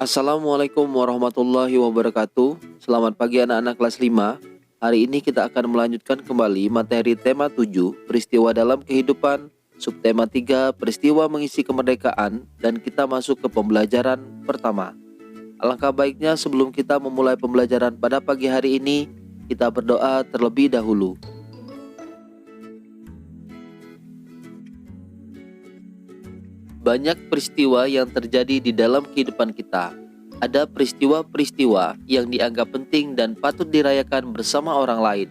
Assalamualaikum warahmatullahi wabarakatuh. Selamat pagi anak-anak kelas 5. Hari ini kita akan melanjutkan kembali materi tema 7, peristiwa dalam kehidupan, subtema 3, peristiwa mengisi kemerdekaan, dan kita masuk ke pembelajaran pertama. Alangkah baiknya sebelum kita memulai pembelajaran pada pagi hari ini, kita berdoa terlebih dahulu. Banyak peristiwa yang terjadi di dalam kehidupan kita. Ada peristiwa-peristiwa yang dianggap penting dan patut dirayakan bersama orang lain.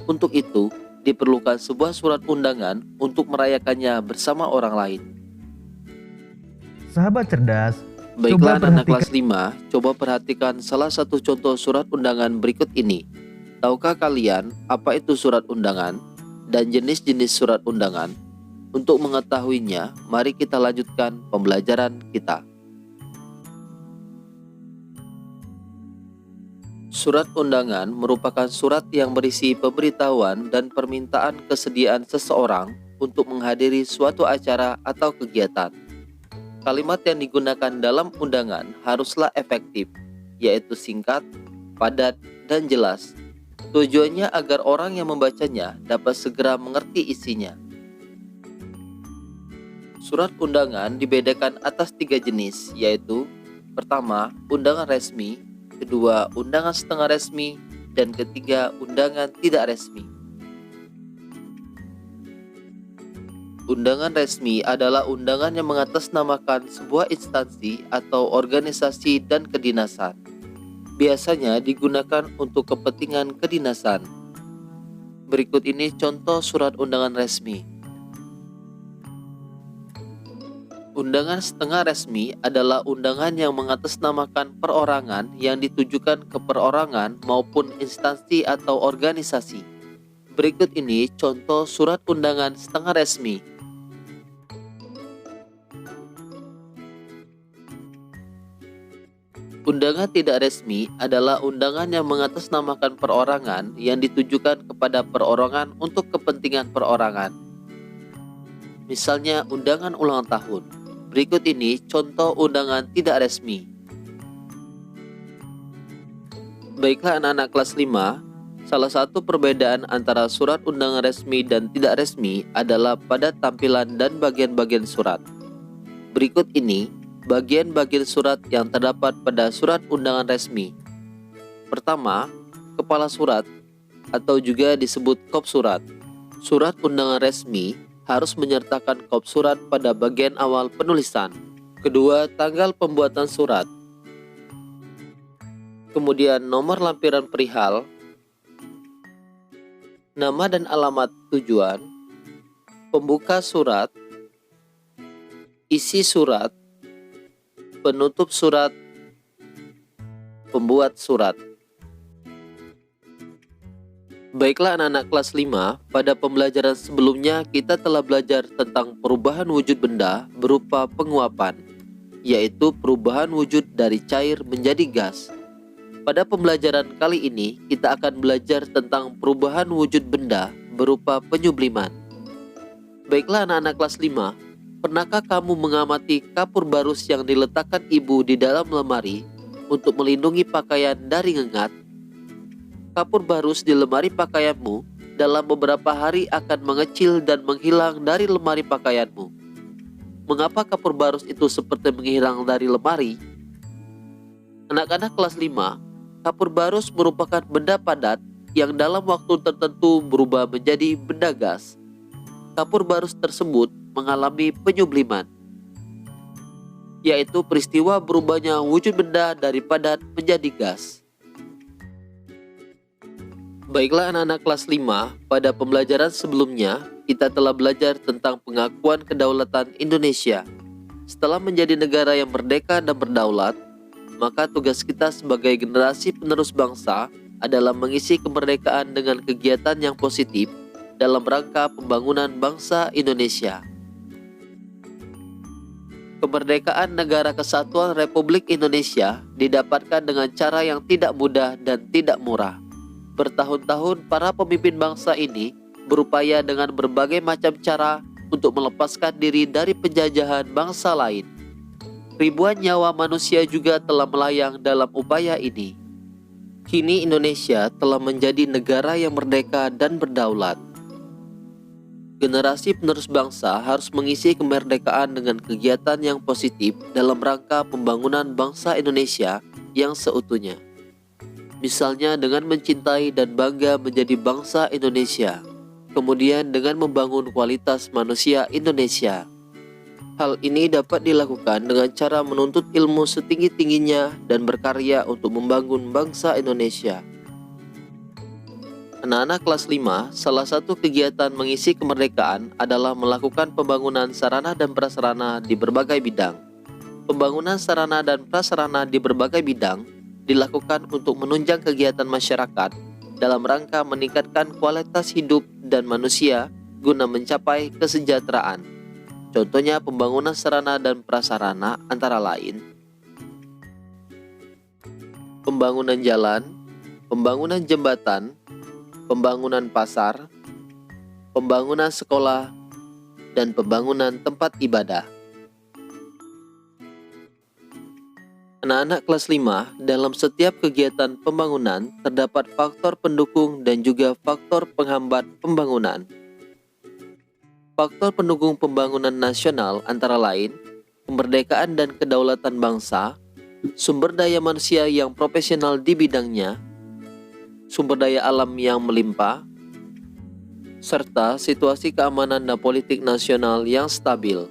Untuk itu, diperlukan sebuah surat undangan untuk merayakannya bersama orang lain. Sahabat cerdas, Baiklah coba anak-anak kelas perhatikan 5, coba perhatikan salah satu contoh surat undangan berikut ini. Tahukah kalian apa itu surat undangan dan jenis-jenis surat undangan? Untuk mengetahuinya, mari kita lanjutkan pembelajaran kita. Surat undangan merupakan surat yang berisi pemberitahuan dan permintaan kesediaan seseorang untuk menghadiri suatu acara atau kegiatan. Kalimat yang digunakan dalam undangan haruslah efektif, yaitu singkat, padat, dan jelas. Tujuannya agar orang yang membacanya dapat segera mengerti isinya. Surat undangan dibedakan atas 3 jenis, yaitu pertama, undangan resmi, kedua, undangan setengah resmi, dan ketiga, undangan tidak resmi. Undangan resmi adalah undangan yang mengatasnamakan sebuah instansi atau organisasi dan kedinasan. Biasanya digunakan untuk kepentingan kedinasan. Berikut ini contoh surat undangan resmi. Undangan setengah resmi adalah undangan yang mengatasnamakan perorangan yang ditujukan ke perorangan maupun instansi atau organisasi. Berikut ini contoh surat undangan setengah resmi. Undangan tidak resmi adalah undangan yang mengatasnamakan perorangan yang ditujukan kepada perorangan untuk kepentingan perorangan. Misalnya undangan ulang tahun. Berikut ini contoh undangan tidak resmi. Baiklah anak-anak kelas 5, salah satu perbedaan antara surat undangan resmi dan tidak resmi adalah pada tampilan dan bagian-bagian surat. Berikut ini bagian-bagian surat yang terdapat pada surat undangan resmi. Pertama, kepala surat atau juga disebut kop surat. Surat undangan resmi harus menyertakan kop surat pada bagian awal penulisan. Kedua, tanggal pembuatan surat. Kemudian nomor lampiran perihal, nama dan alamat tujuan, pembuka surat, isi surat, penutup surat, pembuat surat. Baiklah anak-anak kelas 5, pada pembelajaran sebelumnya kita telah belajar tentang perubahan wujud benda berupa penguapan, yaitu perubahan wujud dari cair menjadi gas. Pada pembelajaran kali ini kita akan belajar tentang perubahan wujud benda berupa penyubliman. Baiklah anak-anak kelas 5, pernahkah kamu mengamati kapur barus yang diletakkan ibu di dalam lemari untuk melindungi pakaian dari ngengat? Kapur barus di lemari pakaianmu dalam beberapa hari akan mengecil dan menghilang dari lemari pakaianmu. Mengapa kapur barus itu seperti menghilang dari lemari? Anak-anak kelas 5, kapur barus merupakan benda padat yang dalam waktu tertentu berubah menjadi benda gas. Kapur barus tersebut mengalami penyubliman, yaitu peristiwa berubahnya wujud benda dari padat menjadi gas. Baiklah anak-anak kelas 5, pada pembelajaran sebelumnya kita telah belajar tentang pengakuan kedaulatan Indonesia. Setelah menjadi negara yang merdeka dan berdaulat, maka tugas kita sebagai generasi penerus bangsa adalah mengisi kemerdekaan dengan kegiatan yang positif dalam rangka pembangunan bangsa Indonesia. Kemerdekaan Negara Kesatuan Republik Indonesia didapatkan dengan cara yang tidak mudah dan tidak murah. Bertahun-tahun para pemimpin bangsa ini berupaya dengan berbagai macam cara untuk melepaskan diri dari penjajahan bangsa lain. Ribuan nyawa manusia juga telah melayang dalam upaya ini. Kini Indonesia telah menjadi negara yang merdeka dan berdaulat. Generasi penerus bangsa harus mengisi kemerdekaan dengan kegiatan yang positif dalam rangka pembangunan bangsa Indonesia yang seutuhnya. Misalnya dengan mencintai dan bangga menjadi bangsa Indonesia, kemudian dengan membangun kualitas manusia Indonesia. Hal ini dapat dilakukan dengan cara menuntut ilmu setinggi-tingginya dan berkarya untuk membangun bangsa Indonesia. Anak-anak kelas 5, salah satu kegiatan mengisi kemerdekaan adalah melakukan pembangunan sarana dan prasarana di berbagai bidang. Pembangunan sarana dan prasarana di berbagai bidang dilakukan untuk menunjang kegiatan masyarakat dalam rangka meningkatkan kualitas hidup dan manusia guna mencapai kesejahteraan. Contohnya pembangunan sarana dan prasarana antara lain pembangunan jalan, pembangunan jembatan, pembangunan pasar, pembangunan sekolah, dan pembangunan tempat ibadah. Anak-anak kelas 5, dalam setiap kegiatan pembangunan terdapat faktor pendukung dan juga faktor penghambat pembangunan. Faktor pendukung pembangunan nasional antara lain kemerdekaan dan kedaulatan bangsa, sumber daya manusia yang profesional di bidangnya, sumber daya alam yang melimpah, serta situasi keamanan dan politik nasional yang stabil.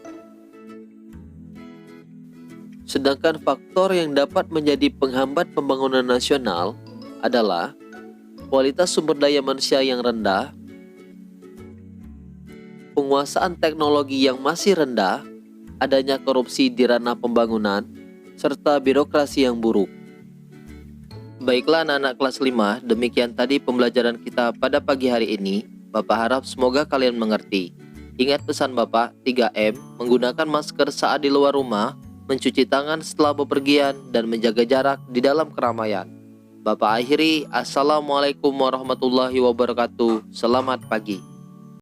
Sedangkan faktor yang dapat menjadi penghambat pembangunan nasional adalah kualitas sumber daya manusia yang rendah, penguasaan teknologi yang masih rendah, adanya korupsi di ranah pembangunan, serta birokrasi yang buruk. Baiklah anak-anak kelas 5, demikian tadi pembelajaran kita pada pagi hari ini. Bapak harap semoga kalian mengerti. Ingat pesan Bapak, 3M, menggunakan masker saat di luar rumah, mencuci tangan setelah bepergian, dan menjaga jarak di dalam keramaian. Bapak akhiri, Assalamualaikum warahmatullahi wabarakatuh. Selamat pagi.